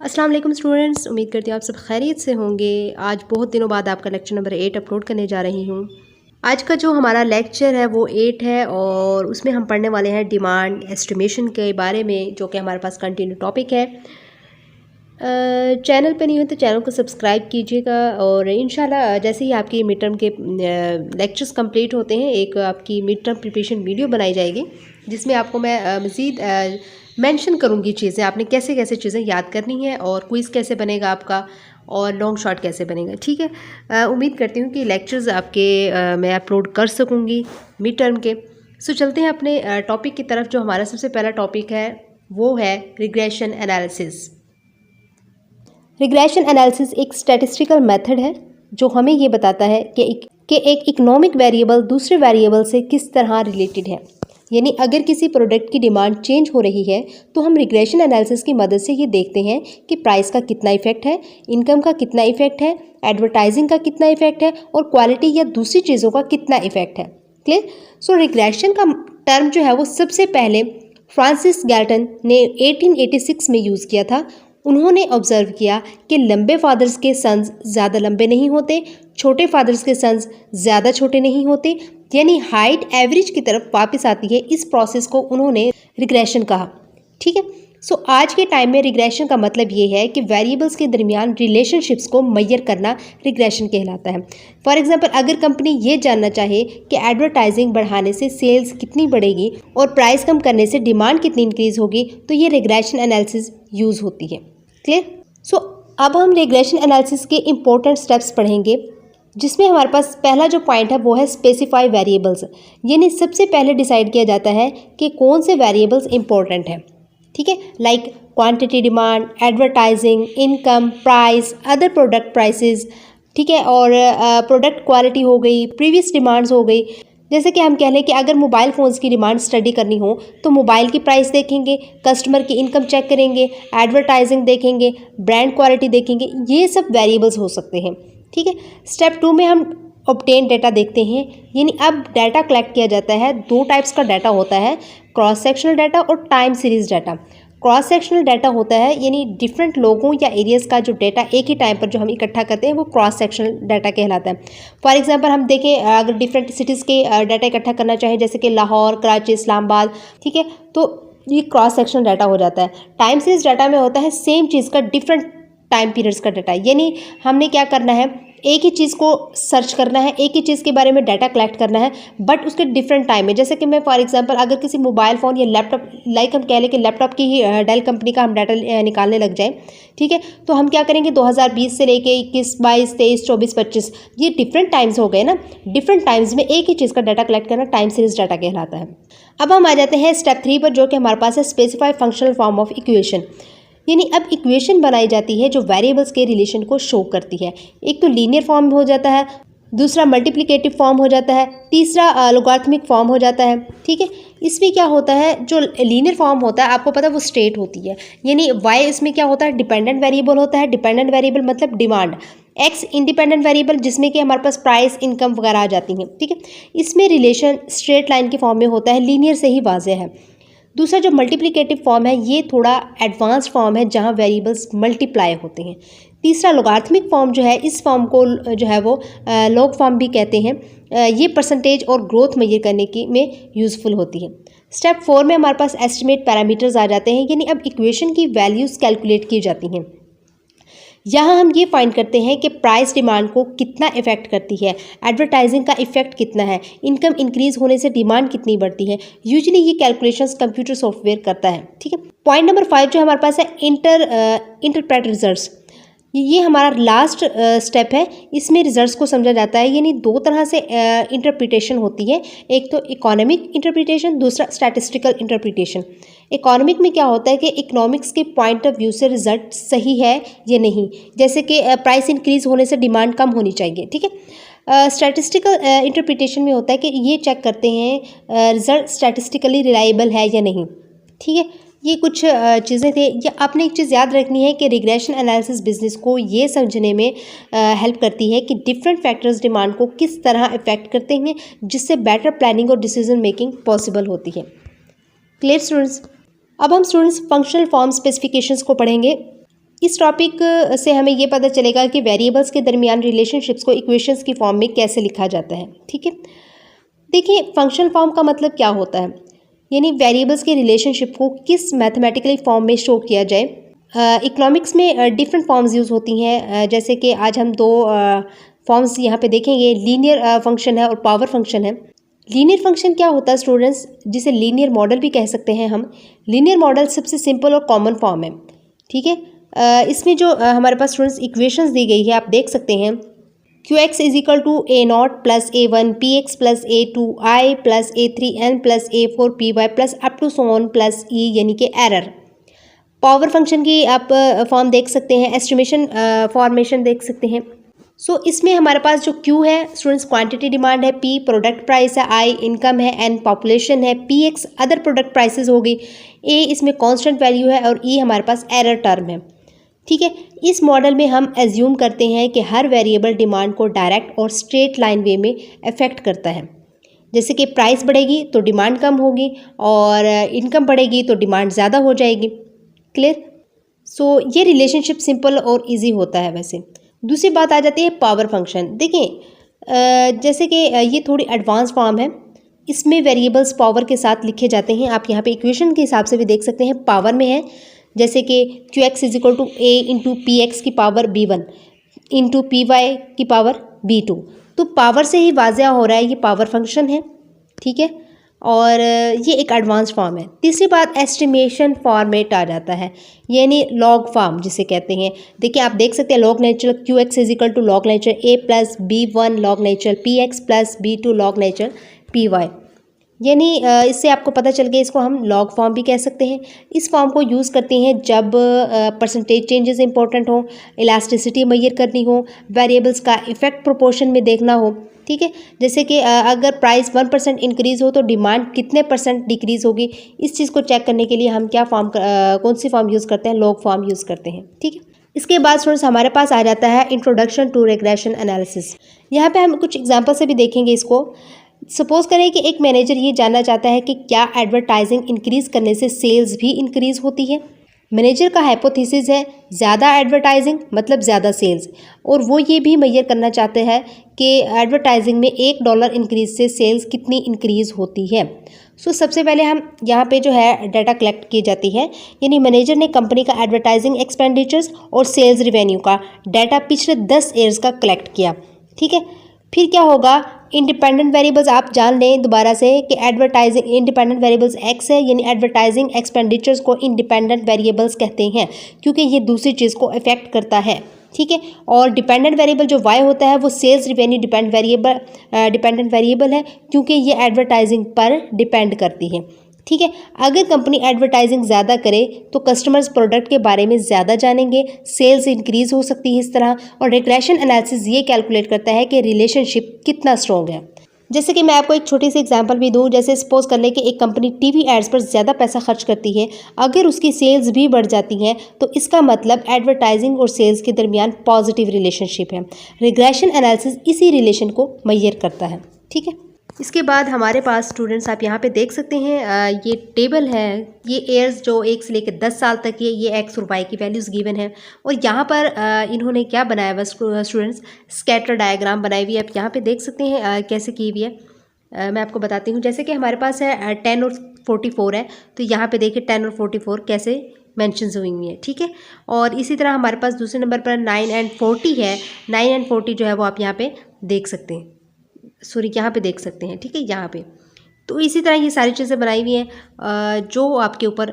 अस्सलाम वालेकुम स्टूडेंट्स, उम्मीद करती हूँ आप सब खैरियत से होंगे। आज बहुत दिनों बाद आपका लेक्चर नंबर 8 अपलोड करने जा रही हूँ। आज का जो हमारा लेक्चर है वो 8 है और उसमें हम पढ़ने वाले हैं डिमांड एस्टिमेशन के बारे में, जो कि हमारे पास कंटिन्यू टॉपिक है। चैनल पे नहीं हो तो चैनल को सब्सक्राइब कीजिएगा और इंशाल्लाह जैसे ही आपकी मिड टर्म के लेक्चर्स कंप्लीट होते हैं, एक आपकी मिड टर्म प्रिपरेशन वीडियो बनाई जाएगी जिसमें आपको मैं मज़ीद मेंशन करूँगी चीज़ें, आपने कैसे कैसे चीज़ें याद करनी है और क्विज़ कैसे बनेगा आपका और लॉन्ग शॉट कैसे बनेगा। ठीक है, उम्मीद करती हूँ कि लेक्चर्स आपके मैं अपलोड कर सकूँगी मिड टर्म के। सो चलते हैं अपने टॉपिक की तरफ। जो हमारा सबसे पहला टॉपिक है वो है रिग्रेशन एनालिसिस। रिग्रेशन एनालिसिस एक स्टैटिस्टिकल मेथड है जो हमें ये बताता है कि एक इकोनॉमिक वेरिएबल दूसरे वेरिएबल से किस तरह रिलेटेड है। यानी अगर किसी प्रोडक्ट की डिमांड चेंज हो रही है तो हम रिग्रेशन एनालिसिस की मदद से ये देखते हैं कि प्राइस का कितना इफेक्ट है, इनकम का कितना इफेक्ट है, एडवर्टाइजिंग का कितना इफेक्ट है और क्वालिटी या दूसरी चीज़ों का कितना इफेक्ट है। क्लियर। सो रिग्रेशन का टर्म जो है वो सबसे पहले फ्रांसिस गैल्टन ने 1886 में यूज़ किया था। उन्होंने ऑब्जर्व किया कि लंबे फादर्स के सन्स ज़्यादा लंबे नहीं होते, छोटे फादर्स के सन्स ज़्यादा छोटे नहीं होते, यानी हाइट एवरेज की तरफ वापस आती है। इस प्रोसेस को उन्होंने रिग्रेशन कहा। ठीक है। सो आज के टाइम में रिग्रेशन का मतलब ये है कि वेरिएबल्स के दरमियान रिलेशनशिप्स को मेजर करना रिग्रेशन कहलाता है। फॉर एग्जांपल, अगर कंपनी ये जानना चाहे कि एडवर्टाइजिंग बढ़ाने से सेल्स कितनी बढ़ेगी और प्राइस कम करने से डिमांड कितनी इंक्रीज होगी, तो ये रिग्रेशन एनालिसिस यूज़ होती है। क्लियर। सो अब हम रिग्रेशन एनालिसिस के इम्पोर्टेंट स्टेप्स पढ़ेंगे, जिसमें हमारे पास पहला जो पॉइंट है वो है स्पेसिफाई वेरिएबल्स। यानी सबसे पहले डिसाइड किया जाता है कि कौन से वेरिएबल्स इंपॉर्टेंट हैं। ठीक है, like quantity demand, advertising, income, price, other product prices. ठीक है, और प्रोडक्ट क्वालिटी हो गई, प्रीवियस डिमांड्स हो गई। जैसे कि हम कह लें कि अगर मोबाइल फ़ोन्स की डिमांड स्टडी करनी हो तो मोबाइल की प्राइस देखेंगे, कस्टमर की इनकम चेक करेंगे, एडवर्टाइजिंग देखेंगे, ब्रांड क्वालिटी देखेंगे। ये सब वेरिएबल्स हो सकते हैं। ठीक है। स्टेप 2 में हम ऑब्टेन डाटा देखते हैं। यानी अब डाटा कलेक्ट किया जाता है। दो टाइप्स का डाटा होता है, क्रॉस सेक्शनल डाटा और time series data. Cross sectional data होता है यानी डिफरेंट लोगों या एरियाज़ का जो डाटा एक ही टाइम पर जो हम इकट्ठा करते हैं वो क्रॉस सेक्शनल डाटा कहलाता है। फॉर एग्जांपल हम देखें, अगर डिफरेंट सिटीज़ के डाटा इकट्ठा करना चाहें, जैसे कि लाहौर, कराची, इस्लामाबाद, ठीक है, तो ये क्रॉस सेक्शनल डाटा हो जाता है। टाइम सीरीज डाटा में होता है सेम चीज़ का डिफरेंट टाइम पीरियड्स का डाटा। यानी हमने क्या करना है, एक ही चीज़ को सर्च करना है, एक ही चीज़ के बारे में डाटा कलेक्ट करना है, बट उसके डिफरेंट टाइम में। जैसे कि मैं फॉर एग्जांपल अगर किसी मोबाइल फ़ोन या लैपटॉप, लाइक हम कह लें कि लैपटॉप की ही डेल कंपनी का हम डाटा निकालने लग जाएं, ठीक है, तो हम क्या करेंगे, 2020 से लेके 21, 22, 23, 24, 25, ये डिफरेंट टाइम्स हो गए ना। डिफरेंट टाइम्स में एक ही चीज़ का डाटा कलेक्ट करना टाइम सीरीज डाटा कहलाता है। अब हम आ जाते हैं स्टेप 3 पर, जो कि हमारे पास है specify functional form of equation. यानी अब इक्वेशन बनाई जाती है जो वेरिएबल्स के रिलेशन को शो करती है। एक तो लीनियर फॉर्म हो जाता है, दूसरा मल्टीप्लिकेटिव फॉर्म हो जाता है, तीसरा लोगारिथमिक फॉर्म हो जाता है। ठीक है, इसमें क्या होता है, जो लीनियर फॉर्म होता है आपको पता है वो स्टेट होती है। यानी वाई इसमें क्या होता है, डिपेंडेंट वेरिएबल होता है। डिपेंडेंट वेरिएबल मतलब डिमांड। एक्स इंडिपेंडेंट वेरिएबल, जिसमें कि हमारे पास प्राइस, इनकम वगैरह आ जाती हैं। ठीक है, इसमें रिलेशन स्ट्रेट लाइन के फॉर्म में होता है, लीनियर से ही वाज़ेह है। दूसरा जो मल्टीप्लिकेटिव फॉर्म है ये थोड़ा एडवांस फॉर्म है जहाँ वेरिएबल्स मल्टीप्लाई होते हैं। तीसरा लोगारिथमिक फॉर्म जो है, इस फॉर्म को जो है वो लॉग फॉर्म भी कहते हैं। ये परसेंटेज और ग्रोथ मेजर करने की में यूज़फुल होती है। स्टेप 4 में हमारे पास एस्टिमेट पैरामीटर्स आ जाते हैं। यानी अब इक्वेशन की वैल्यूज़ कैलकुलेट की जाती हैं। यहाँ हम ये फाइंड करते हैं कि प्राइस डिमांड को कितना इफेक्ट करती है, एडवर्टाइजिंग का इफेक्ट कितना है, इनकम इंक्रीज होने से डिमांड कितनी बढ़ती है। यूजुअली ये कैलकुलेशंस कंप्यूटर सॉफ्टवेयर करता है। ठीक है। पॉइंट नंबर 5 जो हमारे पास है इंटरप्रेट रिजल्ट्स। ये हमारा लास्ट स्टेप है। इसमें रिजल्ट्स को समझा जाता है। यानी दो तरह से इंटरप्रिटेशन होती है, एक तो इकोनॉमिक इंटरप्रिटेशन, दूसरा स्टैटिस्टिकल इंटरप्रिटेशन। इकोनॉमिक में क्या होता है कि इकोनॉमिक्स के पॉइंट ऑफ व्यू से रिजल्ट सही है या नहीं, जैसे कि प्राइस इंक्रीज होने से डिमांड कम होनी चाहिए। ठीक है। स्टैटिस्टिकल इंटरप्रिटेशन में होता है कि ये चेक करते हैं रिजल्ट स्टैटिस्टिकली रिलायबल है या नहीं। ठीक है, ये कुछ चीज़ें थे। या आपने एक चीज़ याद रखनी है कि रिग्रेशन एनालिसिस बिजनेस को ये समझने में हेल्प करती है कि डिफरेंट फैक्टर्स डिमांड को किस तरह इफेक्ट करते हैं, जिससे बेटर प्लानिंग और डिसीजन मेकिंग पॉसिबल होती है। Clear students. अब हम स्टूडेंट्स फंक्शनल फॉर्म स्पेसिफिकेशंस को पढ़ेंगे। इस टॉपिक से हमें ये पता चलेगा कि वेरिएबल्स के दरमियान रिलेशनशिप्स को इक्वेशंस की फॉर्म में कैसे लिखा जाता है। ठीक है, देखिए फंक्शनल फॉर्म का मतलब क्या होता है, यानी वेरिएबल्स के रिलेशनशिप को किस मैथमेटिकली फॉर्म में शो किया जाए। इकोनॉमिक्स में डिफरेंट फॉर्म्स यूज़ होती हैं, जैसे कि आज हम दो फॉर्म्स यहाँ पे देखेंगे, लीनियर फंक्शन है और पावर फंक्शन है। लीनियर फंक्शन क्या होता है स्टूडेंट्स, जिसे लीनियर मॉडल भी कह सकते हैं हम। लीनियर मॉडल सबसे सिंपल और कॉमन फॉर्म है। ठीक है, इसमें जो हमारे पास स्टूडेंट्स इक्वेशंस दी गई है आप देख सकते हैं, Qx is equal to A0 plus A1 Px plus A2 I plus A3 N plus A4 Py plus up to so on plus E, यानी कि एरर। पावर फंक्शन की आप फॉर्म देख सकते हैं, एस्टिमेशन फॉर्मेशन देख सकते हैं। सो इसमें हमारे पास जो Q है स्टूडेंट्स क्वांटिटी डिमांड है, P प्रोडक्ट प्राइस है, I इनकम है, N पॉपुलेशन है, Px अदर प्रोडक्ट प्राइसेस होगी, A इसमें कांस्टेंट वैल्यू है और E हमारे पास एरर टर्म है। ठीक है, इस मॉडल में हम एज्यूम करते हैं कि हर वेरिएबल डिमांड को डायरेक्ट और स्ट्रेट लाइन वे में अफेक्ट करता है। जैसे कि प्राइस बढ़ेगी तो डिमांड कम होगी और इनकम बढ़ेगी तो डिमांड ज़्यादा हो जाएगी। क्लियर? सो ये रिलेशनशिप सिंपल और इजी होता है। वैसे दूसरी बात आ जाती है पावर फंक्शन। देखिए जैसे कि ये थोड़ी एडवांस फॉर्म है, इसमें वेरिएबल्स पावर के साथ लिखे जाते हैं। आप यहाँ पे इक्वेशन के हिसाब से भी देख सकते हैं, पावर में है, जैसे कि Qx is equal to A into Px की पावर B1 इंटू Py की पावर B2। तो पावर से ही वाज़ह हो रहा है ये पावर फंक्शन है। ठीक है, और ये एक एडवांस फॉर्म है। तीसरी बात एस्टिमेशन फॉर्मेट आ जाता है, यानी लॉग फॉर्म जिसे कहते हैं। देखिए आप देख सकते हैं log natural Qx is equal to log natural A plus B1 log natural Px plus B2 log natural Py, यानी इससे आपको पता चल गया, इसको हम लॉग फॉर्म भी कह सकते हैं। इस फॉर्म को यूज़ करते हैं जब परसेंटेज चेंजेस इंपॉर्टेंट हो, इलास्टिसिटी मेजर करनी हो, वेरिएबल्स का इफेक्ट प्रोपोर्शन में देखना हो। ठीक है, जैसे कि अगर प्राइस 1% इंक्रीज़ हो तो डिमांड कितने % डिक्रीज़ होगी, इस चीज़ को चेक करने के लिए हम क्या फॉर्म कौन सी फॉर्म यूज़ करते हैं, लॉग फॉर्म यूज़ करते हैं। ठीक है, इसके बाद स्टूडेंट्स हमारे पास आ जाता है इंट्रोडक्शन टू रिग्रेशन एनालिसिस। यहाँ पे हम कुछ एग्जांपल से भी देखेंगे इसको। सपोज करें कि एक मैनेजर ये जानना चाहता है कि क्या एडवर्टाइजिंग इंक्रीज़ करने से सेल्स भी इंक्रीज़ होती है। मैनेजर का हाइपोथेसिस है ज़्यादा एडवर्टाइजिंग मतलब ज़्यादा सेल्स, और वो ये भी मेजर करना चाहते हैं कि एडवर्टाइजिंग में $1 इंक्रीज़ से सेल्स कितनी इंक्रीज़ होती है। सो सबसे पहले हम यहाँ पे जो है डाटा कलेक्ट की जाती है, यानी मैनेजर ने कंपनी का एडवर्टाइजिंग एक्सपेंडिचर्स और सेल्स रिवेन्यू का डाटा पिछले 10 ईयर्स का कलेक्ट किया। ठीक है, फिर क्या होगा, इंडिपेंडेंट वेरिएबल्स आप जान लें दोबारा से कि एडवर्टाइजिंग इंडिपेंडेंट वेरिएबल्स एक्स है, यानी एडवर्टाइजिंग एक्सपेंडिचर्स को इंडिपेंडेंट वेरिएबल्स कहते हैं क्योंकि ये दूसरी चीज़ को अफेक्ट करता है। ठीक है, और डिपेंडेंट वेरिएबल जो वाई होता है वो सेल्स रिवेन्यू डिपेंडेंट वेरिएबल है क्योंकि ये एडवर्टाइजिंग पर डिपेंड करती है। ठीक है, अगर कंपनी एडवर्टाइजिंग ज़्यादा करे तो कस्टमर्स प्रोडक्ट के बारे में ज़्यादा जानेंगे, सेल्स इंक्रीज़ हो सकती है इस तरह। और रिग्रेशन एनालिसिस ये कैलकुलेट करता है कि रिलेशनशिप कितना स्ट्रॉन्ग है। जैसे कि मैं आपको एक छोटी सी एग्जांपल भी दूं, जैसे सपोज कर लें कि एक कंपनी टीवी एड्स पर ज़्यादा पैसा खर्च करती है, अगर उसकी सेल्स भी बढ़ जाती हैं तो इसका मतलब एडवर्टाइजिंग और सेल्स के दरमियान पॉजिटिव रिलेशनशिप है। रिग्रेशन एनालिसिस इसी रिलेशन को मेजर करता है। ठीक है, इसके बाद हमारे पास स्टूडेंट्स आप यहाँ पे देख सकते हैं, ये टेबल है, ये ईयर्स जो 1 से लेकर 10 साल तक ये एक्स और वाई की वैल्यूज़ गिवन है। और यहाँ पर इन्होंने क्या बनाया हुआ स्टूडेंट्स, स्कैटर डायग्राम बनाई हुई है। आप यहाँ पे देख सकते हैं कैसे की हुई है। मैं आपको बताती हूँ, जैसे कि हमारे पास है 10 और 44 है, तो यहाँ पे देखिए 10 और 44 कैसे मेंशंस हुई हुई है। ठीक है, और इसी तरह हमारे पास दूसरे नंबर पर 9 एंड 40 है। 9 एंड 40 जो है वो आप यहाँ पे देख सकते हैं, सॉरी यहाँ पे देख सकते हैं। ठीक है, यहाँ पे तो इसी तरह ये सारी चीज़ें बनाई हुई हैं जो आपके ऊपर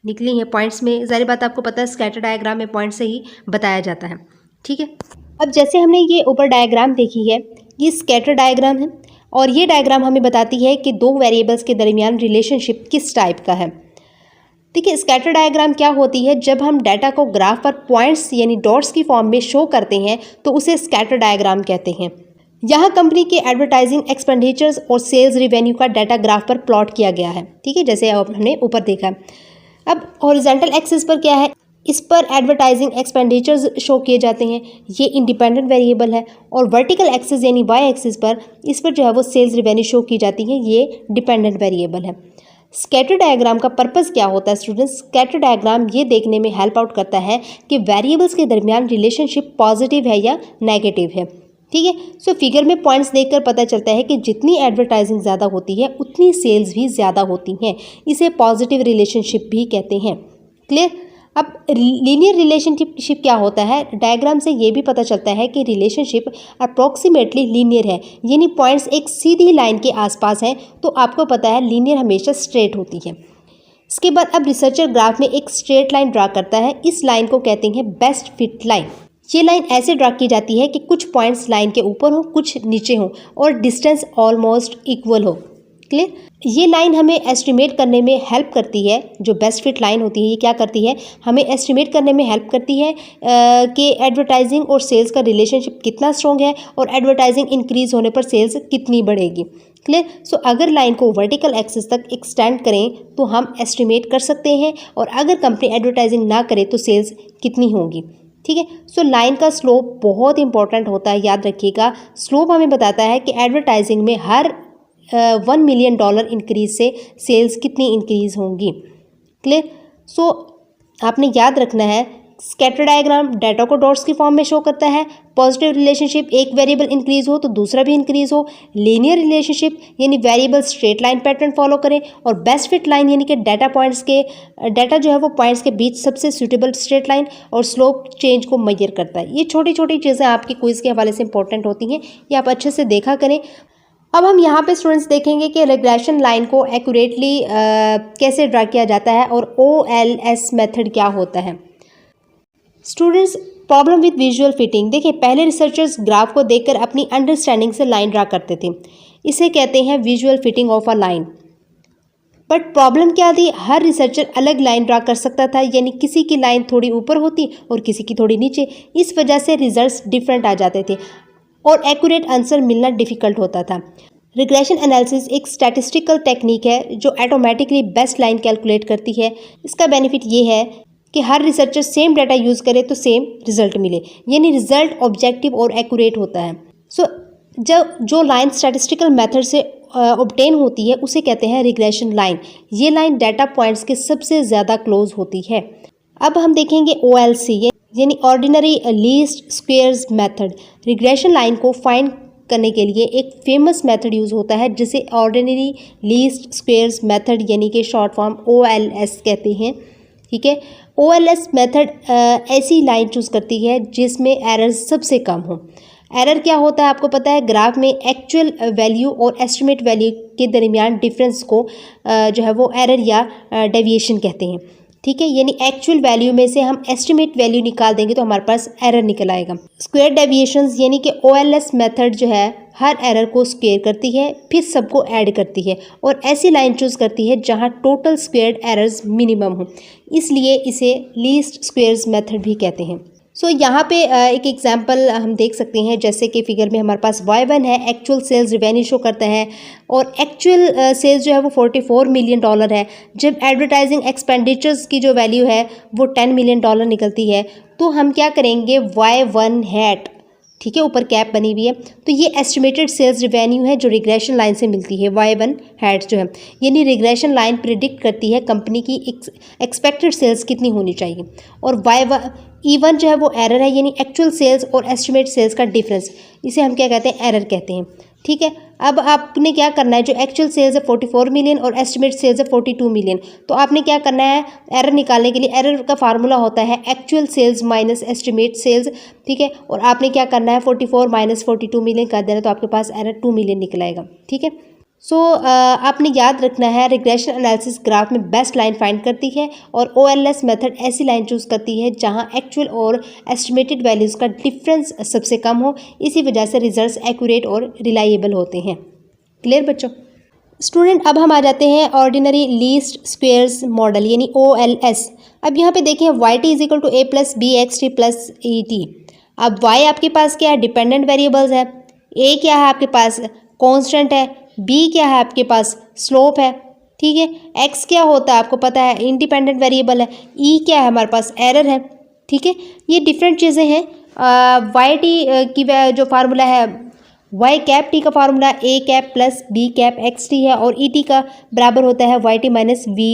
निकली हैं पॉइंट्स में। ज़ाहिर बात आपको पता है स्कैटर डायग्राम में पॉइंट से ही बताया जाता है। ठीक है, अब जैसे हमने ये ऊपर डायग्राम देखी है, ये स्कैटर डायग्राम है और ये डायग्राम हमें बताती है कि दो वेरिएबल्स के दरमियान रिलेशनशिप किस टाइप का है। देखिए स्कैटर डायग्राम क्या होती है, जब हम डाटा को ग्राफ पर पॉइंट्स यानी डॉट्स की फॉर्म में शो करते हैं तो उसे स्कैटर डायग्राम कहते हैं। यहाँ कंपनी के एडवर्टाइजिंग एक्सपेंडिचर्स और सेल्स रिवेन्यू का डाटा ग्राफ पर प्लॉट किया गया है। ठीक है, जैसे अब हमने ऊपर देखा। अब हॉरिजॉन्टल एक्सिस पर क्या है, इस पर एडवर्टाइजिंग एक्सपेंडिचर्स शो किए जाते हैं, ये इंडिपेंडेंट वेरिएबल है। और वर्टिकल एक्सिस यानी वाई एक्सिस पर इस पर जो है वो सेल्स रिवेन्यू शो की जाती है, ये डिपेंडेंट वेरिएबल है। स्कैटर डायग्राम का पर्पस क्या होता है स्टूडेंट्स? स्कैटर डायग्राम ये देखने में हेल्प आउट करता है कि वेरिएबल्स के दरमियान रिलेशनशिप पॉजिटिव है या नेगेटिव है। ठीक है, सो फिगर में पॉइंट्स देखकर पता चलता है कि जितनी एडवर्टाइजिंग ज़्यादा होती है उतनी सेल्स भी ज़्यादा होती हैं। इसे पॉजिटिव रिलेशनशिप भी कहते हैं। क्लियर? अब लीनियर रिलेशनशिप क्या होता है? डायग्राम से ये भी पता चलता है कि रिलेशनशिप अप्रॉक्सीमेटली लीनियर है, यानी पॉइंट्स एक सीधी लाइन के आसपास हैं। तो आपको पता है लीनियर हमेशा स्ट्रेट होती है। इसके बाद अब रिसर्चर ग्राफ में एक स्ट्रेट लाइन ड्रा करता है। इस लाइन को कहते हैं बेस्ट फिट लाइन। ये लाइन ऐसे ड्रा की जाती है कि कुछ पॉइंट्स लाइन के ऊपर हो, कुछ नीचे हो और डिस्टेंस ऑलमोस्ट इक्वल हो। क्लियर? ये लाइन हमें एस्टिमेट करने में हेल्प करती है। जो बेस्ट फिट लाइन होती है ये क्या करती है? हमें एस्टिमेट करने में हेल्प करती है कि एडवर्टाइजिंग और सेल्स का रिलेशनशिप कितना स्ट्रॉन्ग है और एडवर्टाइजिंग इंक्रीज होने पर सेल्स कितनी बढ़ेगी। क्लियर? सो अगर लाइन को वर्टिकल एक्सिस तक एक्सटेंड करें तो हम एस्टिमेट कर सकते हैं, और अगर कंपनी एडवर्टाइजिंग ना करे तो सेल्स कितनी होंगी। ठीक है, सो लाइन का स्लोप बहुत इंपॉर्टेंट होता है, याद रखिएगा। स्लोप हमें बताता है कि एडवर्टाइजिंग में हर $1 मिलियन इंक्रीज से सेल्स कितनी इंक्रीज होंगी। क्लियर? सो आपने याद रखना है स्कैटर डायग्राम डाटा को डॉट्स की फॉर्म में शो करता है। पॉजिटिव रिलेशनशिप एक वेरिएबल इंक्रीज हो तो दूसरा भी इंक्रीज हो। लीनियर रिलेशनशिप यानी variable straight line pattern follow करें। और बेस्ट फिट लाइन यानी कि डाटा जो है वो पॉइंट्स के बीच सबसे सूटेबल स्ट्रेट लाइन और स्लोप चेंज को मेजर करता है। ये छोटी छोटी चीज़ें आपके क्विज के हवाले से इंपॉर्टेंट होती हैं, ये आप अच्छे से देखा करें। अब हम यहाँ पे स्टूडेंट्स देखेंगे कि रिग्रेशन लाइन को एक्यूरेटली कैसे ड्रा किया जाता है और OLS मेथड क्या होता है। Students, problem with visual fitting. देखिए, पहले रिसर्चर्स ग्राफ को देखकर अपनी अंडरस्टैंडिंग से लाइन ड्रा करते थे। इसे कहते हैं visual fitting of a line. But problem क्या थी? हर रिसर्चर अलग लाइन ड्रा कर सकता था, यानी किसी की लाइन थोड़ी ऊपर होती और किसी की थोड़ी नीचे। इस वजह से रिजल्ट्स डिफरेंट आ जाते थे और एक्यूरेट आंसर मिलना डिफ़िकल्ट होता था। रिग्रेशन एनालिसिस एक स्टैटिस्टिकल टेक्निक है जो ऑटोमेटिकली बेस्ट लाइन कैलकुलेट करती है। इसका बेनिफिट ये है कि हर रिसर्चर सेम डाटा यूज़ करे तो सेम रिजल्ट मिले, यानी रिजल्ट ऑब्जेक्टिव और एक्यूरेट होता है। सो जो लाइन स्टैटिस्टिकल मेथड से ऑब्टेन होती है उसे कहते हैं रिग्रेशन लाइन। ये लाइन डाटा पॉइंट्स के सबसे ज़्यादा क्लोज होती है। अब हम देखेंगे OLC यानी ordinary least squares method. Regression line को फाइंड करने के लिए एक फेमस मेथड यूज़ होता है जिसे ऑर्डिनरी लीस्ट स्क्वेयर्स मेथड यानी कि शॉर्ट फॉर्म OLS कहते हैं। ठीक है, OLS मेथड ऐसी लाइन चूज़ करती है जिसमें एरर्स सबसे कम हो। एरर क्या होता है आपको पता है? ग्राफ में एक्चुअल वैल्यू और एस्टिमेट वैल्यू के दरमियान डिफरेंस को जो है वो एरर या डेविएशन कहते हैं। ठीक है, यानी एक्चुअल वैल्यू में से हम एस्टिमेट वैल्यू निकाल देंगे तो हमारे पास एरर निकल आएगा। स्क्वायर डेविएशंस यानी कि OLS मेथड जो है हर एरर को स्क्वायर करती है, फिर सबको ऐड करती है और ऐसी लाइन चूज़ करती है जहां टोटल स्क्वायर्ड एरर्स मिनिमम हो, इसलिए इसे लीस्ट स्क्वेयर्स मेथड भी कहते हैं। सो यहाँ पे एक एग्जांपल हम देख सकते हैं, जैसे कि फिगर में हमारे पास Y1 है, एक्चुअल सेल्स रिवेन्यू शो करता है और एक्चुअल सेल्स जो है वो $44 मिलियन है। जब एडवर्टाइजिंग एक्सपेंडिचर्स की जो वैल्यू है वो $10 मिलियन निकलती है, तो हम क्या करेंगे Y1 हैट, ठीक है, ऊपर कैप बनी हुई है, तो ये एस्टिमेटेड सेल्स रिवेन्यू है जो रिग्रेशन लाइन से मिलती है। Y1 हैट जो है, यानी रिग्रेशन लाइन प्रिडिक्ट करती है कंपनी की एक्सपेक्टेड सेल्स कितनी होनी चाहिए। और E1 जो है वो एरर है, यानी एक्चुअल सेल्स और एस्टिमेट सेल्स का डिफरेंस, इसे हम क्या कहते हैं? एरर कहते हैं। ठीक है, अब आपने क्या करना है, जो एक्चुअल सेल्स है 44 मिलियन और एस्टिमेट सेल्स है 42 मिलियन, तो आपने क्या करना है एरर निकालने के लिए? एरर का फार्मूला होता है actual sales minus estimate sales. ठीक है, और आपने क्या करना है 44 माइनस 42 मिलियन कर देना, तो आपके पास एरर 2 मिलियन निकल आएगा। ठीक है, सो आपने याद रखना है रिग्रेशन एनालिसिस ग्राफ में बेस्ट लाइन फाइंड करती है और OLS मेथड ऐसी लाइन चूज़ करती है जहां एक्चुअल और एस्टिमेटेड वैल्यूज़ का डिफरेंस सबसे कम हो। इसी वजह से रिजल्ट्स एक्यूरेट और रिलायबल होते हैं। क्लियर बच्चों? स्टूडेंट, अब हम आ जाते हैं ऑर्डिनरी लीस्ट स्क्वेयर्स मॉडल यानी OLS। अब यहाँ पे देखें YT is equal to A plus BXT plus ET। अब Y आपके पास क्या है? डिपेंडेंट वेरिएबल्स है। A क्या है आपके पास? कॉन्स्टेंट है। B क्या है आपके पास? स्लोप है। ठीक है, X क्या होता है आपको पता है? इंडिपेंडेंट वेरिएबल है। E क्या है हमारे पास? एरर है। ठीक है, ये डिफरेंट चीज़ें हैं। YT की जो फार्मूला है वाई कैप टी का formula A cap plus B cap X T है और ई टी का बराबर होता है Y T minus V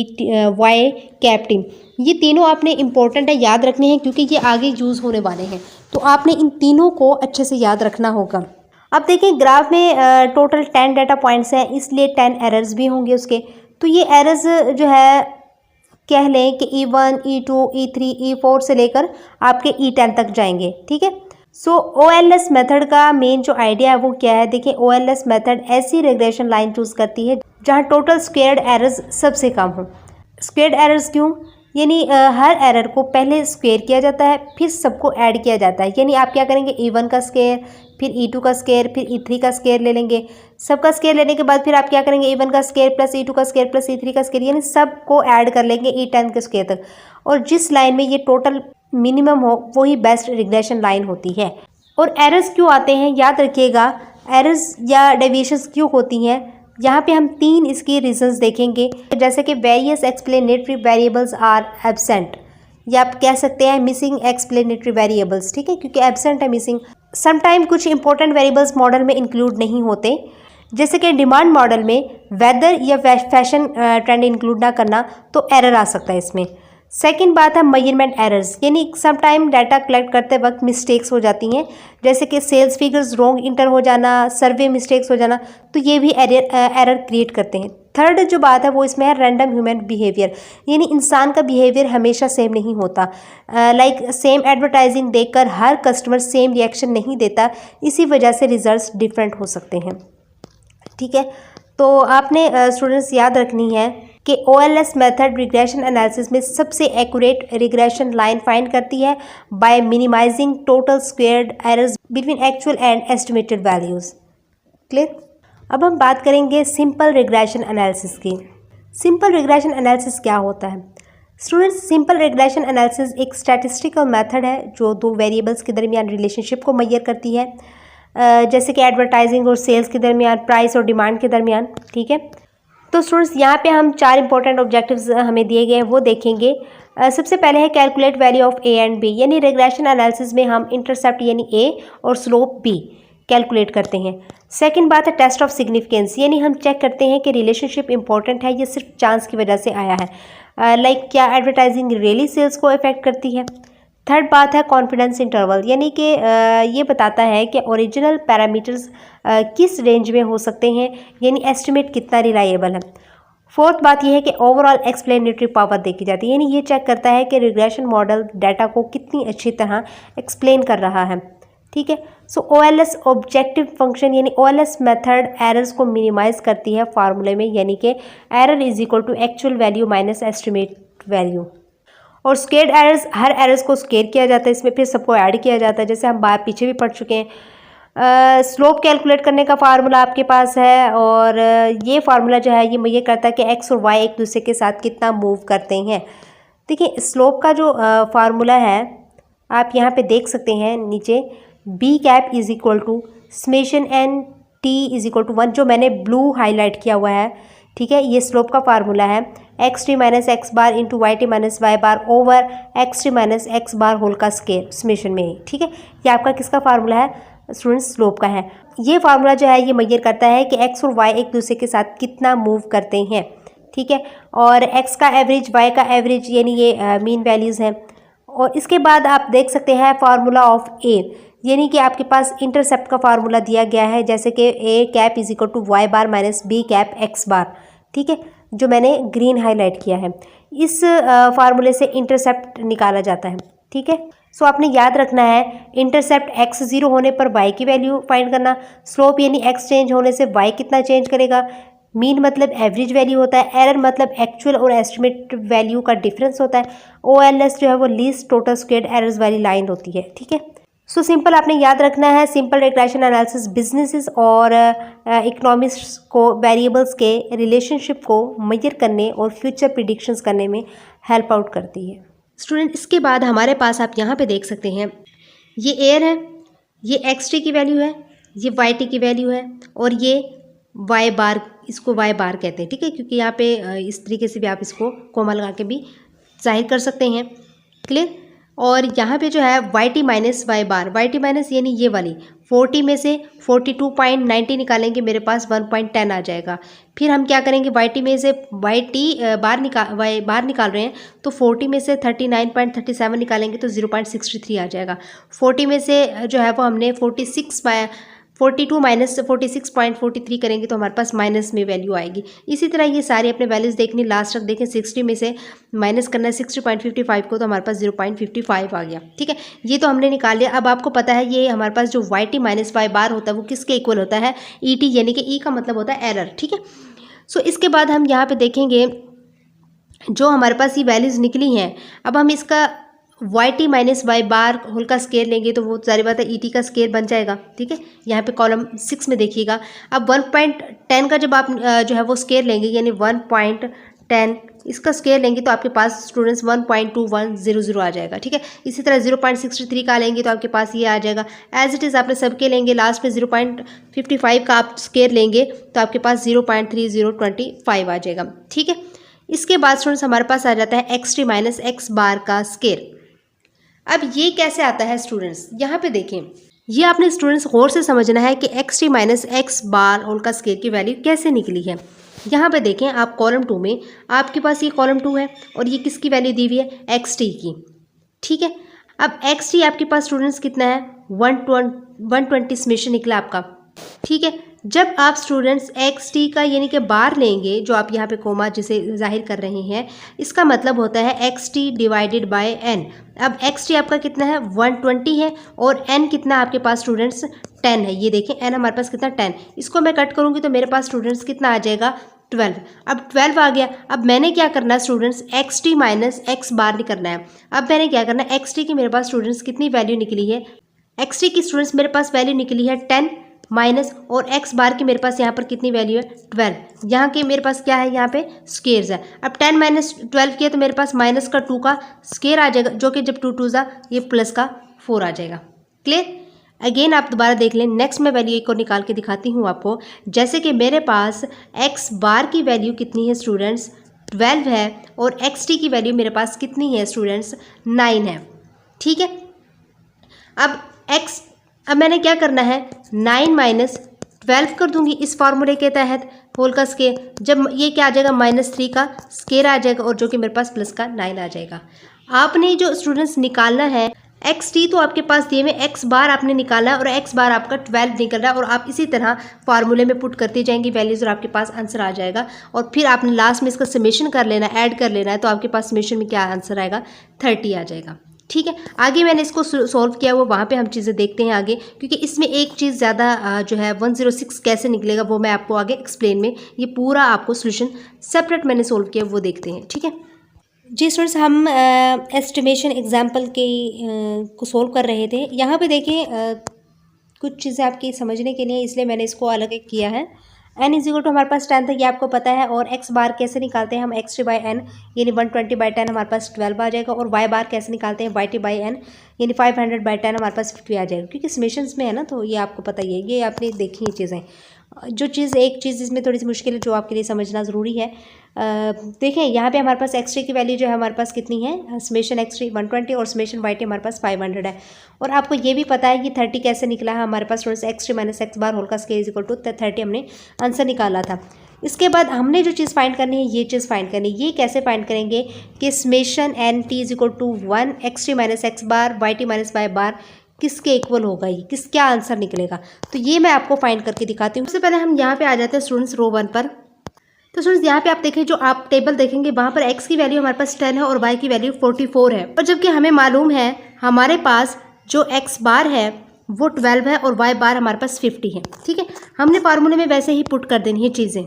Y cap T. ये तीनों आपने इंपॉर्टेंट है, याद रखने हैं क्योंकि ये आगे यूज़ होने वाले हैं, तो आपने इन तीनों को अच्छे से याद रखना होगा। अब देखिए ग्राफ में टोटल 10 डाटा पॉइंट्स हैं, इसलिए 10 एरर्स भी होंगे उसके। तो ये एरर्स जो है कह लें कि E1, E2, E3, E4 से लेकर आपके E10 तक जाएंगे, ठीक है। सो OLS मेथड का मेन जो आइडिया है वो क्या है, देखिए OLS मेथड ऐसी रिग्रेशन लाइन चूज़ करती है जहां टोटल स्क्वेयर्ड एरर्स सबसे कम हो। स्क्वेयर्ड एरर्स क्यों, यानी हर एरर को पहले स्क्वेयर किया जाता है फिर सबको ऐड किया जाता है। यानी आप क्या करेंगे, E1 का स्क्वेयर, फिर E2 का स्क्वेयर, फिर E3 का स्क्वेयर ले लेंगे। सबका स्क्वेयर लेने के बाद फिर आप क्या करेंगे, E1 का स्क्वेयर प्लस E2 का स्क्वेयर प्लस E3 का स्क्वेयर, यानी सबको ऐड कर लेंगे E10 के स्क्वेयर तक। और जिस लाइन में ये टोटल मिनिमम हो वही बेस्ट रिग्रेशन लाइन होती है। और एरर्स क्यों आते हैं, याद रखिएगा एरर्स या डेविएशंस क्यों होती हैं, यहाँ पे हम 3 इसके रीजंस देखेंगे, जैसे कि various explanatory variables are absent, या आप कह सकते हैं मिसिंग एक्सप्लेनेटरी वेरिएबल्स, ठीक है, क्योंकि एब्सेंट है मिसिंग। समटाइम कुछ इंपॉर्टेंट वेरिएबल्स मॉडल में इंक्लूड नहीं होते, जैसे कि डिमांड मॉडल में वेदर या फैशन ट्रेंड इंक्लूड ना करना, तो एरर आ सकता है इसमें। सेकंड बात है मेजरमेंट एरर्स, यानी सम टाइम डाटा कलेक्ट करते वक्त मिस्टेक्स हो जाती हैं, जैसे कि सेल्स फिगर्स रॉन्ग इंटर हो जाना, सर्वे मिस्टेक्स हो जाना, तो ये भी एरर क्रिएट करते हैं। थर्ड जो बात है वो इसमें है रैंडम ह्यूमन बिहेवियर, यानी इंसान का बिहेवियर हमेशा सेम नहीं होता। लाइक सेम एडवर्टाइजिंग देखकर हर कस्टमर सेम रिएक्शन नहीं देता, इसी वजह से रिजल्ट्स डिफरेंट हो सकते हैं, ठीक है। तो आपने स्टूडेंट्स याद रखनी है कि OLS मेथड रिग्रेशन एनालिसिस में सबसे एक्यूरेट रिग्रेशन लाइन फाइंड करती है by minimising total squared errors between actual and estimated values. Clear. अब हम बात करेंगे सिंपल रिग्रेशन एनालिसिस की। सिंपल रिग्रेशन एनालिसिस क्या होता है स्टूडेंट्स? सिंपल रिग्रेशन एनालिसिस एक स्टैटिस्टिकल मेथड है जो दो वेरिएबल्स के दरमियान रिलेशनशिप को मेजर करती है, जैसे कि एडवर्टाइजिंग और सेल्स के दरमियान, प्राइस और डिमांड के दरमियान, ठीक है। तो स्टूडेंट्स यहाँ पे हम 4 इंपॉर्टेंट ऑब्जेक्टिव्स हमें दिए गए हैं वो देखेंगे। सबसे पहले है calculate value of A and B, यानी रिग्रेशन एनालिसिस में हम इंटरसेप्ट यानी ए और स्लोप बी कैलकुलेट करते हैं। सेकंड बात है टेस्ट ऑफ सिग्निफिकेंस, यानी हम चेक करते हैं कि रिलेशनशिप इंपॉर्टेंट है या सिर्फ चांस की वजह से आया है, लाइक क्या एडवर्टाइजिंग रियली सेल्स को इफेक्ट करती है। थर्ड बात है कॉन्फिडेंस इंटरवल, यानी कि ये बताता है कि ओरिजिनल पैरामीटर्स किस रेंज में हो सकते हैं, यानी एस्टिमेट कितना रिलायबल है। फोर्थ बात यह है कि ओवरऑल एक्सप्लेनेटरी पावर देखी जाती है, यानी ये चेक करता है कि रिग्रेशन मॉडल डाटा को कितनी अच्छी तरह एक्सप्लेन कर रहा है, ठीक है। सो OLS ऑब्जेक्टिव फंक्शन यानी OLS मेथड एरर्स को मिनिमाइज करती है फार्मूले में, यानी कि error is equal to actual value minus estimate value. और स्केयर्ड एरर्स, हर एरर्स को स्केयर किया जाता है, इसमें फिर सबको ऐड किया जाता है, जैसे हम बात पीछे भी पढ़ चुके हैं। स्लोप कैलकुलेट करने का फार्मूला आपके पास है, और ये फार्मूला जो है ये करता है कि एक्स और वाई एक दूसरे के साथ कितना मूव करते हैं। देखिए स्लोप का जो फार्मूला है आप यहाँ पे देख सकते हैं नीचे, B cap is equal to summation N T is equal to 1, जो मैंने ब्लू हाईलाइट किया हुआ है, ठीक है। ये स्लोप का फार्मूला है X T minus x bar into Y T minus Y bar over X T minus x bar whole का स्केयर समेशन में ही, ठीक है। ये आपका किसका फार्मूला है स्टूडेंट्स? स्लोप का है। ये फार्मूला जो है ये मेजर करता है कि एक्स और वाई एक दूसरे के साथ कितना मूव करते हैं, ठीक है। और एक्स का एवरेज, वाई का एवरेज, यानी ये मीन वैल्यूज़ हैं। और इसके बाद आप देख सकते हैं फार्मूला ऑफ ए, यानी कि आपके पास इंटरसेप्ट का फार्मूला दिया गया है, जैसे कि A cap is equal to Y bar minus B cap x bar, ठीक है, जो मैंने ग्रीन हाईलाइट किया है। इस फार्मूले से इंटरसेप्ट निकाला जाता है, ठीक है। सो आपने याद रखना है इंटरसेप्ट एक्स 0 होने पर वाई की वैल्यू फाइंड करना, स्लोप यानी एक्स चेंज होने से वाई कितना चेंज करेगा, मीन मतलब एवरेज वैल्यू होता है, एरर मतलब एक्चुअल और एस्टिमेट वैल्यू का डिफरेंस होता है, OLS जो है वो लीस्ट टोटल स्क्वेयर्ड एरर्स वाली लाइन होती है, ठीक है। सो सिंपल आपने याद रखना है, सिंपल रिग्रेशन एनालिसिस बिजनेसेस और इकोनॉमिक्स को वेरिएबल्स के रिलेशनशिप को मेजर करने और फ्यूचर प्रिडिक्शंस करने में हेल्प आउट करती है। स्टूडेंट इसके बाद हमारे पास आप यहाँ पे देख सकते हैं ये एयर है, ये एक्स टी की वैल्यू है, ये वाई टी की वैल्यू है, और ये वाई बार, इसको वाई बार कहते हैं, ठीक है, क्योंकि यहाँ पे इस तरीके से भी आप इसको कोमा लगा के भी जाहिर कर सकते हैं। क्लियर। और यहाँ पे जो है वाई टी माइनस वाई बार, वाई टी माइनस यानी ये वाली 40 में से 42.90 निकालेंगे, मेरे पास 1.10 आ जाएगा। फिर हम क्या करेंगे, वाई टी में से वाई टी बार निकाल रहे हैं, तो 40 में से 39.37 निकालेंगे तो 0.63 आ जाएगा। 40 में से जो है वो हमने 42 माइनस 46.43 करेंगे तो हमारे पास माइनस में वैल्यू आएगी। इसी तरह ये सारी अपने वैल्यूज़ देखनी, लास्ट तक देखें। 60 में से माइनस करना है 60.55 को, तो हमारे पास 0.55 आ गया। ठीक है, ये तो हमने निकाल लिया। अब आपको पता है ये हमारे पास जो वाई टी माइनस वाई बार होता है वो किसके इक्वल होता है, ई टी, यानी कि ई का मतलब होता है एरर। ठीक है, सो इसके बाद हम यहाँ पे देखेंगे जो हमारे पास ये वैल्यूज़ निकली हैं, अब हम इसका Y T minus Y bar whole का स्केयर लेंगे तो वो सारी बात है ई टी का स्केयर बन जाएगा। ठीक है, यहाँ पे कॉलम 6 में देखिएगा। अब 1.10 का जब आप जो है वो स्केयर लेंगे, यानी 1.10 इसका स्केयर लेंगे तो आपके पास स्टूडेंट्स 1.2100 आ जाएगा। ठीक है, इसी तरह 0.63 का लेंगे तो आपके पास ये आ जाएगा। एज इट इज़ आपने सबके लेंगे, लास्ट में 0.55 का आप स्केयर लेंगे तो आपके पास 0.3025 आ जाएगा। ठीक है, इसके बाद स्टूडेंट्स हमारे पास आ जाता है एक्स टी माइनस एक्स बार का स्केयर। अब ये कैसे आता है स्टूडेंट्स, यहाँ पे देखें, ये आपने स्टूडेंट्स गौर से समझना है कि X T minus x bar whole का स्केयर की वैल्यू कैसे निकली है। यहाँ पे देखें आप कॉलम 2 में, आपके पास ये कॉलम 2 है और ये किसकी वैल्यू दी हुई है, एक्स टी की। ठीक है, अब एक्स टी आपके पास स्टूडेंट्स कितना है, 120 समेशन निकला आपका। ठीक है, जब आप स्टूडेंट्स एक्स टी का यानी कि बार लेंगे, जो आप यहाँ पे कोमा जिसे जाहिर कर रहे हैं, इसका मतलब होता है X T divided by N. अब एक्स टी आपका कितना है, 120 है, और एन कितना आपके पास स्टूडेंट्स 10 है। ये देखें एन हमारे पास कितना 10, इसको मैं कट करूँगी तो मेरे पास स्टूडेंट्स कितना आ जाएगा, 12। अब 12 आ गया। अब मैंने क्या करना है students, x T minus x bar करना है। अब मैंने क्या करना है, एक्स टी की मेरे पास स्टूडेंट्स कितनी वैल्यू निकली है, एक्स टी की स्टूडेंट्स मेरे पास वैल्यू निकली है 10 माइनस, और एक्स बार की मेरे पास यहाँ पर कितनी वैल्यू है, 12। यहाँ के मेरे पास क्या है, यहाँ पे स्केयर्स है। अब 10 माइनस 12 किया तो मेरे पास माइनस का 2 का स्केयर आ जाएगा, जो कि जब 2 2 जा ये प्लस का 4 आ जाएगा। क्लियर, अगेन आप दोबारा देख लें। नेक्स्ट मैं वैल्यू एक और निकाल के दिखाती हूँ आपको। जैसे कि मेरे पास एक्स बार की वैल्यू कितनी है स्टूडेंट्स, 12 है, और एक्स टी की वैल्यू मेरे पास कितनी है स्टूडेंट्स, 9 है। ठीक है, अब मैंने क्या करना है, 9 माइनस 12 कर दूंगी इस फार्मूले के तहत होल का स्केयर। जब ये क्या आ जाएगा, -3 का स्केयर आ जाएगा, और जो कि मेरे पास प्लस का 9 आ जाएगा। आपने जो स्टूडेंट्स निकालना है, एक्स टी तो आपके पास दिए में, एक्स बार आपने निकाला है और एक्स बार आपका 12 निकल रहा है, और आप इसी तरह फार्मूले में पुट करते जाएंगे वैल्यूज़ और आपके पास आंसर आ जाएगा। और फिर आपने लास्ट में इसका समेशन कर लेना, ऐड कर लेना है, तो आपके पास समेशन में क्या आंसर आएगा, 30 आ जाएगा। ठीक है, आगे मैंने इसको सॉल्व किया वो वहाँ पे हम चीज़ें देखते हैं आगे, क्योंकि इसमें एक चीज़ ज़्यादा जो है 106 कैसे निकलेगा वो मैं आपको आगे एक्सप्लेन में, ये पूरा आपको सोल्यूशन सेपरेट मैंने सोल्व किया वो देखते हैं। ठीक है जी स्टूडेंट्स, हम एस्टिमेशन एग्जाम्पल के को सोल्व कर रहे थे। यहाँ पे देखिए कुछ चीज़ें आपकी समझने के लिए इसलिए मैंने इसको अलग एक किया है। n इज इक्वल टू हमारे पास 10 था, ये आपको पता है, और x बार कैसे निकालते हैं हम, एक्स टी बाई एन यानी 120/10 हमारे पास 12 आ जाएगा, और y बार कैसे निकालते हैं, वाई टी बाई एन यानी 500/10 हमारे पास 50 आ जाएगा, क्योंकि समेशंस में है ना, तो ये आपको पता ही है, ये आपने देखी ये चीज़ें। जो चीज़ एक चीज़ इसमें थोड़ी सी मुश्किल है जो आपके लिए समझना ज़रूरी है। देखें यहाँ पे हमारे पास एक्स टी की वैल्यू जो है हमारे पास कितनी है, समेशन एक्स टी 120 और समेशन वाई टी हमारे पास 500 है। और आपको ये भी पता है कि 30 कैसे निकला है हमारे पास, थोड़ा सा X T minus x bar whole का स्केयर इज इक्वल टू 30 हमने आंसर निकाला था। इसके बाद हमने जो चीज़ फाइंड करनी है, ये चीज़ फाइंड करनी है। ये कैसे फाइंड करेंगे कि summation N T is equal to 1 x T minus x bar Y T minus Y bar किसके इक्वल होगा, ये क्या आंसर निकलेगा, तो ये मैं आपको फाइंड करके दिखाती हूँ। सबसे पहले हम यहाँ पे आ जाते हैं स्टूडेंट्स रो 1 पर। तो स्टूडेंट्स यहाँ पे आप देखें, जो आप टेबल देखेंगे वहाँ पर x की वैल्यू हमारे पास 10 है और y की वैल्यू 44 है, और जबकि हमें मालूम है हमारे पास जो x बार है वो 12 है और y बार हमारे पास 50 है। ठीक है, हमने फार्मूले में वैसे ही पुट कर देनी है चीज़ें।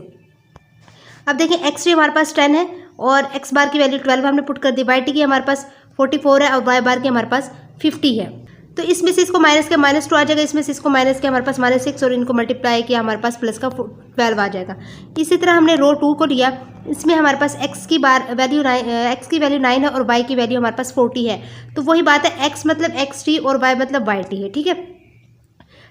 अब देखें एक्स टी हमारे पास 10 है और एक्स बार की वैल्यू 12 हमने पुट कर दी, वाई टी की हमारे पास 44 है और वाई बार की हमारे पास 50 है। तो इसमें से इसको माइनस किया -2 आ जाएगा, इसमें से इसको माइनस किया हमारे पास -6 और इनको मल्टीप्लाई किया हमारे पास प्लस का 12 आ जाएगा। इसी तरह हमने रो 2 को लिया, इसमें हमारे पास एक्स की वैल्यू 9 है और वाई की वैल्यू हमारे पास 40 है। तो वही बात है, एक्स मतलब एक्स टी और वाई मतलब वाई टी है। ठीक है,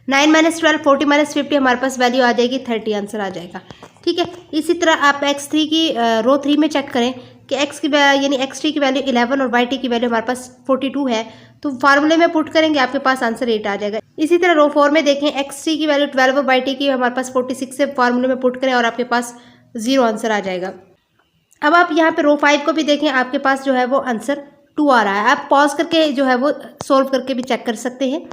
9 - 12 40 - 50 हमारे पास वैल्यू आ जाएगी 30 आंसर आ जाएगा। ठीक है, इसी तरह आप x3 की रो 3 में चेक करें, कि एक्स की यानी एक्स टी की वैल्यू 11 और वाई टी की वैल्यू हमारे पास 42 है, तो फार्मूले में पुट करेंगे आपके पास आंसर 8 आ जाएगा। इसी तरह रो 4 में देखें, एक्स टी की वैल्यू 12 और वाई टी की हमारे पास 46 है, फार्मूले में पुट करें और आपके पास 0 आंसर आ जाएगा। अब आप यहाँ पे रो 5 को भी देखें, आपके पास जो है वो आंसर 2 आ रहा है। आप पॉज करके जो है वो सोल्व करके भी चेक कर सकते हैं।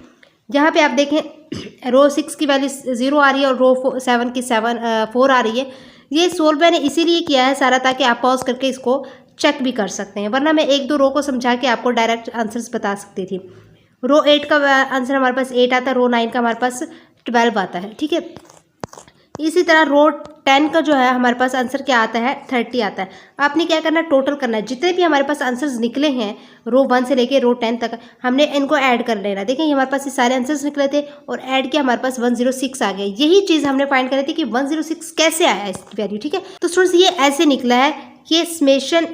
जहाँ पे आप देखें रो 6 की वैल्यू 0 आ रही है और रो 7 की 4 आ रही है। ये सोल्व मैंने इसीलिए किया है सारा, ताकि आप पॉज करके इसको चेक भी कर सकते हैं, वरना मैं एक दो रो को समझा के आपको डायरेक्ट आंसर्स बता सकती थी। रो 8 का आंसर हमारे पास 8 आता है, रो 9 का हमारे पास 12 आता है, ठीक है। इसी तरह रो 10 का जो है हमारे पास आंसर क्या आता है, 30 आता है। आपने क्या करना है, टोटल करना है, जितने भी हमारे पास आंसर्स निकले हैं रो 1 से लेके रो 10 तक, हमने इनको ऐड कर लेना। देखिए हमारे पास ये सारे आंसर्स निकले थे और ऐड किया, हमारे पास 106 आ गए। यही चीज़ हमने फाइंड करी थी कि 106 कैसे आया इसकी वैल्यू, ठीक है। तो स्टूडेंट्स ये ऐसे निकला है कि summation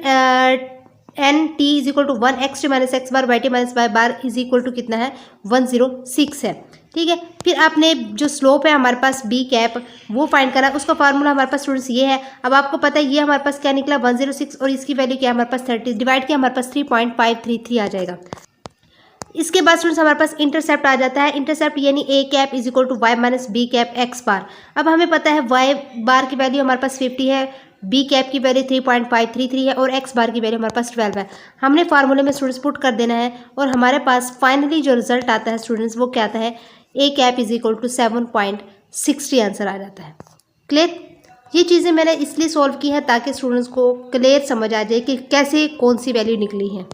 N T is equal to 1 x T minus x bar Y T minus Y bar is equal to कितना है, 106 है, ठीक है। फिर आपने जो स्लोप है हमारे पास बी कैप वो फाइंड करा, उसका फार्मूला हमारे पास स्टूडेंट्स ये है। अब आपको पता है ये हमारे पास क्या निकला 106 और इसकी वैल्यू क्या है हमारे पास 30, डिवाइड किया हमारे पास 3.533 आ जाएगा। इसके बाद स्टूडेंट्स हमारे पास इंटरसेप्ट आ जाता है। इंटरसेप्ट यानी a cap is equal to y minus B cap x bar. अब हमें पता है वाई बार की वैल्यू हमारे पास 50 है, बी कैप की वैल्यू 3.533 है और एक्स बार की वैल्यू हमारे पास 12 है। हमने फार्मूले में स्टूडेंट्स पुट कर देना है और हमारे पास फाइनली जो रिजल्ट आता है स्टूडेंट्स वो क्या आता है, a cap is equal to 7.60 answer आ जाता है। क्लियर? ये चीज़ें मैंने इसलिए सॉल्व की है ताकि स्टूडेंट्स को क्लियर समझ आ जाए कि कैसे कौन सी वैल्यू निकली है।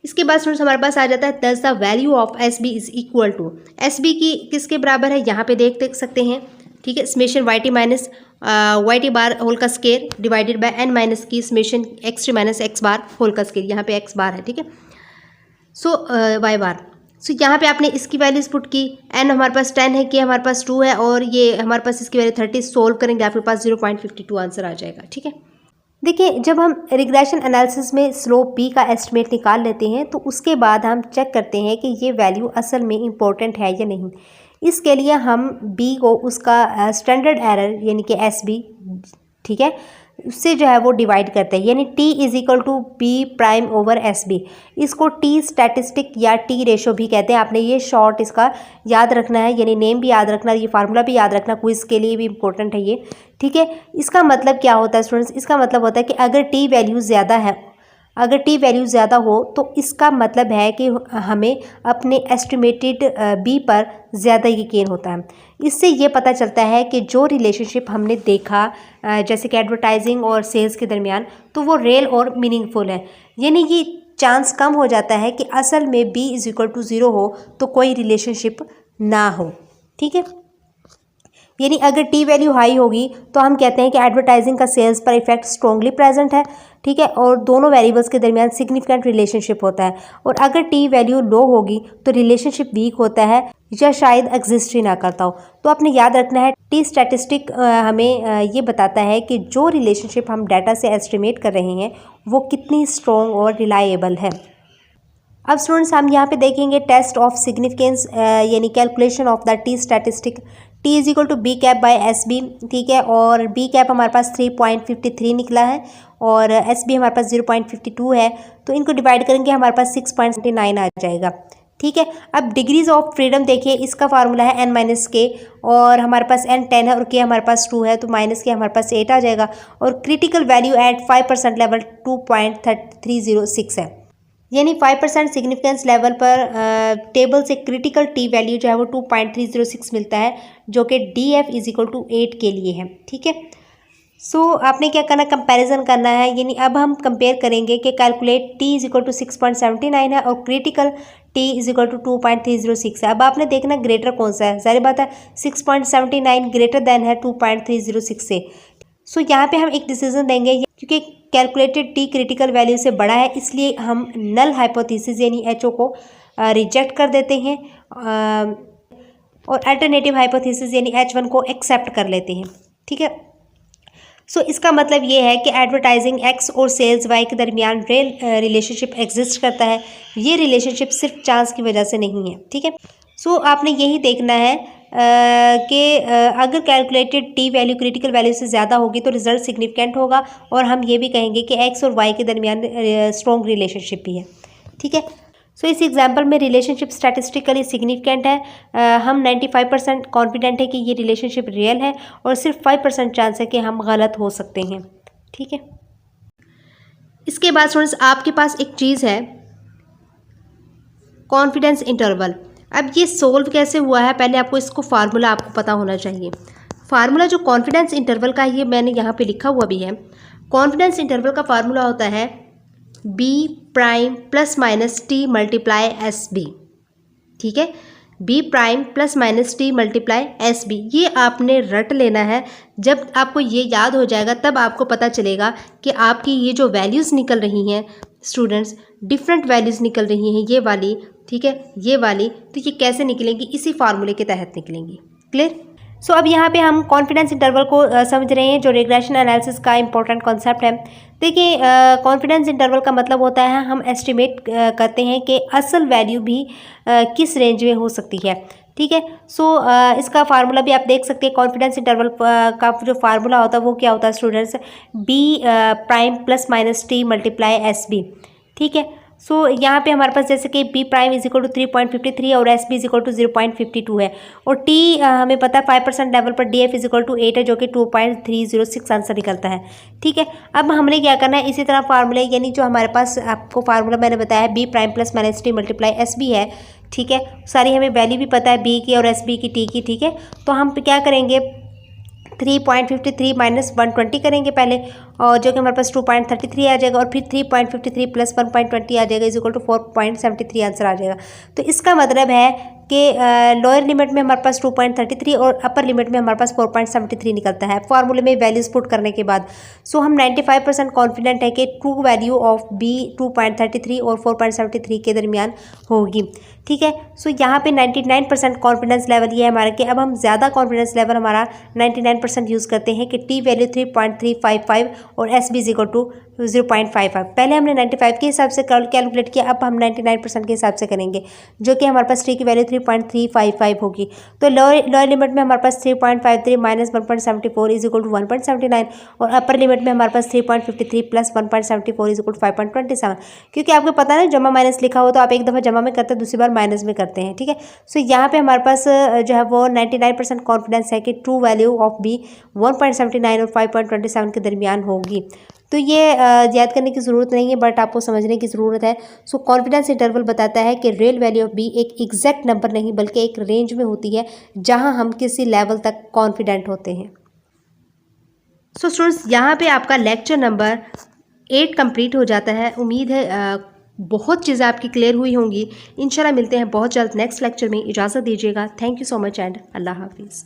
इसके बाद स्टूडेंट्स हमारे पास आ जाता है thus the value of S B is equal to, S B की किसके बराबर है यहाँ पे देख सकते हैं, ठीक है। Summation y T minus y t bar whole का square divided by n minus की summation x T minus x bar whole का स्केयर, यहाँ पे एक्स बार है, ठीक है। सो वाई बार, सो यहाँ पे आपने इसकी वैल्यूज पुट की, एन हमारे पास 10 है, के हमारे पास 2 है और ये हमारे पास इसकी वैल्यू 30, सोल्व करेंगे आपके पास 0.52 आंसर आ जाएगा, ठीक है। देखिए जब हम रिग्रेशन एनालिसिस में स्लोप बी का एस्टिमेट निकाल लेते हैं तो उसके बाद हम चेक करते हैं कि ये वैल्यू असल में इम्पोर्टेंट है या नहीं। इसके लिए हम बी को उसका स्टैंडर्ड एरर यानी कि एस बी, ठीक है, उससे जो है वो डिवाइड करते हैं, यानी T is equal to B prime over S B. इसको टी स्टैटिस्टिक या टी रेशो भी कहते हैं। आपने ये शॉर्ट इसका याद रखना है, यानी नेम भी याद रखना, ये फार्मूला भी याद रखना, क्विज के लिए भी इंपॉर्टेंट है ये, ठीक है। इसका मतलब क्या होता है स्टूडेंट्स, इसका मतलब होता है कि अगर टी वैल्यू ज़्यादा है, अगर टी वैल्यू ज़्यादा हो तो इसका मतलब है कि हमें अपने एस्टिमेटेड बी पर ज़्यादा यकीन होता है। इससे ये पता चलता है कि जो रिलेशनशिप हमने देखा जैसे कि एडवर्टाइजिंग और सेल्स के दरमियान, तो वो रियल और मीनिंगफुल है। यानी ये चांस कम हो जाता है कि असल में बी इज इक्वल टू 0 हो तो कोई रिलेशनशिप ना हो, ठीक है। यानी अगर टी वैल्यू हाई होगी तो हम कहते हैं कि एडवर्टाइजिंग का सेल्स पर इफेक्ट स्ट्रॉन्गली प्रेजेंट है, ठीक है, और दोनों वेरिएबल्स के दरमियान सिग्निफिकेंट रिलेशनशिप होता है। और अगर टी वैल्यू लो होगी तो रिलेशनशिप वीक होता है या शायद एग्जिस्ट ही ना करता हो। तो आपने याद रखना है टी स्टैटिस्टिक हमें ये बताता है कि जो रिलेशनशिप हम डाटा से एस्टिमेट कर रहे हैं वो कितनी स्ट्रॉन्ग और रिलायबल है। अब स्टूडेंट्स हम यहाँ पे देखेंगे टेस्ट ऑफ सिग्निफिकेंस यानी calculation of the T statistic. T is equal to B cap by S B, ठीक है, और बी कैप हमारे पास 3.53 निकला है और एस बी हमारे पास 0.52 है, तो इनको डिवाइड करेंगे हमारे पास 6.9 आ जाएगा, ठीक है। अब डिग्रीज ऑफ फ्रीडम देखिए, इसका फार्मूला है एन माइनस के और हमारे पास एन 10 है और के हमारे पास 2 है, तो माइनस के हमारे पास 8 आ जाएगा। और क्रिटिकल वैल्यू एट 5% लेवल 2.306 है, यानी 5% सिग्निफिकेंस लेवल पर टेबल से क्रिटिकल टी वैल्यू जो है वो 2.306 मिलता है, जो कि D F is equal to 8 के लिए है, ठीक है। सो आपने क्या करना, कंपैरिजन करना है, यानी अब हम कंपेयर करेंगे कि calculate T is equal to 6.79 है और critical T is equal to 2.306 है। अब आपने देखना ग्रेटर कौन सा है, जाहिर बात है 6.79 ग्रेटर देन है 2.306 से। सो यहाँ पे हम एक डिसीजन देंगे क्योंकि कैलकुलेटेड टी क्रिटिकल वैल्यू से बड़ा है, इसलिए हम नल हाइपोथेसिस यानी एच ओ को रिजेक्ट कर देते हैं और अल्टरनेटिव हाइपोथेसिस यानी H1 को एक्सेप्ट कर लेते हैं, ठीक है। सो इसका मतलब ये है कि एडवर्टाइजिंग X और सेल्स Y के दरमियान रियल रिलेशनशिप एग्जिस्ट करता है। ये रिलेशनशिप सिर्फ चांस की वजह से नहीं है, ठीक है। सो आपने यही देखना है अगर calculated T value critical value से ज़्यादा होगी तो रिजल्ट सिग्निफिकेंट होगा, और हम ये भी कहेंगे कि एक्स और वाई के दरमियान स्ट्रॉन्ग रिलेशनशिप भी है। ठीक है, सो इस एग्जांपल में रिलेशनशिप स्टैटिस्टिकली सिग्निफिकेंट है। हम 95% कॉन्फिडेंट है कि ये रिलेशनशिप रियल है, और सिर्फ 5% चांस है कि हम गलत हो सकते हैं। ठीक है, इसके बाद स्टूडेंट्स आपके पास एक चीज़ है कॉन्फिडेंस इंटरवल। अब ये सोल्व कैसे हुआ है, पहले आपको इसको फार्मूला आपको पता होना चाहिए। फार्मूला जो कॉन्फिडेंस इंटरवल का है ये मैंने यहाँ पे लिखा हुआ भी है। कॉन्फिडेंस इंटरवल का फार्मूला होता है B prime plus minus T multiply S B. ठीक है, B prime plus minus T multiply S B, ये आपने रट लेना है। जब आपको ये याद हो जाएगा तब आपको पता चलेगा कि आपकी ये जो वैल्यूज़ निकल रही हैं स्टूडेंट्स, डिफरेंट वैल्यूज़ निकल रही हैं ये वाली, ठीक है, ये वाली, तो ये कैसे निकलेंगी, इसी फार्मूले के तहत निकलेंगी। क्लियर? सो अब यहाँ पे हम कॉन्फिडेंस इंटरवल को समझ रहे हैं, जो रिग्रेशन एनालिसिस का इंपॉर्टेंट कॉन्सेप्ट है। देखिए, कॉन्फिडेंस इंटरवल का मतलब होता है हम एस्टिमेट करते हैं कि असल वैल्यू भी किस रेंज में हो सकती है। ठीक है, सो इसका फार्मूला भी आप देख सकते हैं। कॉन्फिडेंस इंटरवल का जो फार्मूला होता है वो क्या होता है students, B prime plus minus T multiply S B. ठीक है, सो यहाँ पे हमारे पास जैसे कि B prime is equal to 3.53 और S B is equal to 0.52 है, और टी हमें पता है 5% लेवल पर D F is equal to 8 है, जो कि 2.306 आंसर निकलता है। ठीक है, अब हमने क्या करना है, इसी तरह फार्मूले यानी जो हमारे पास आपको फार्मूला मैंने बताया B prime plus minus T multiply S B है। ठीक है, सारी हमें वैल्यू भी पता है बी की और एस बी की, टी की। ठीक है, तो हम क्या करेंगे 3.53 माइनस 120 करेंगे पहले, और जो कि हमारे पास 2.33 आ जाएगा, और फिर 3.53 प्लस 1.20 आ जाएगा इज इक्वल टू 4.73 आंसर आ जाएगा। तो इसका मतलब है कि लोअर लिमिट में हमारे पास 2.33 और अपर लिमिट में हमारे पास 4.73 निकलता है फार्मूले में वैल्यूज पुट करने के बाद। सो हम 95% कॉन्फिडेंट है कि ट्रू वैल्यू ऑफ बी 2.33 और 4.73 के दरमियान होगी। ठीक है, सो यहाँ पे 99% कॉन्फिडेंस लेवल ये है हमारा कि अब हम ज़्यादा कॉन्फिडेंस लेवल हमारा 99% यूज़ करते हैं कि टी वैल्यू 3.355 और एस बी इक्वल टू 0.55। पहले हमने 95 के हिसाब से कैलकुलेट किया, अब हम 99% के हिसाब से करेंगे, जो कि हमारे पास टी की वैल्यू 3.355 होगी। तो लोअर लिमिट में हमारे पास 3.53 माइनस 1.74 इज इक्वल टू 1.79, और अपर लिमिट में हमारे पास 3.53 प्लस 1.74 इज इक्वल टू 5.27। क्योंकि आपको पता है ना जमा माइनस लिखा हो तो आप एक दफ़ा जमा में करते हैं, दूसरी बार माइनस में करते हैं। ठीक है, सो यहाँ पे हमारे पास जो है वो 99% कॉन्फिडेंस है कि ट्रू वैल्यू ऑफ बी 1.79 और 5.27 के दरमियान होगी। तो ये याद करने की ज़रूरत नहीं है, बट आपको समझने की ज़रूरत है। सो कॉन्फिडेंस इंटरवल बताता है कि रियल वैल्यू ऑफ बी एक एग्जैक्ट नंबर नहीं बल्कि एक रेंज में होती है जहां हम किसी लेवल तक कॉन्फिडेंट होते हैं। सो स्टूडेंट्स, यहाँ पे आपका लेक्चर नंबर 8 कंप्लीट हो जाता है। उम्मीद है बहुत चीज़ें आपकी क्लियर हुई होंगी। इंशाल्लाह मिलते हैं बहुत जल्द नेक्स्ट लेक्चर में। इजाज़त दीजिएगा। Thank you so much and अल्लाह हाफिज़।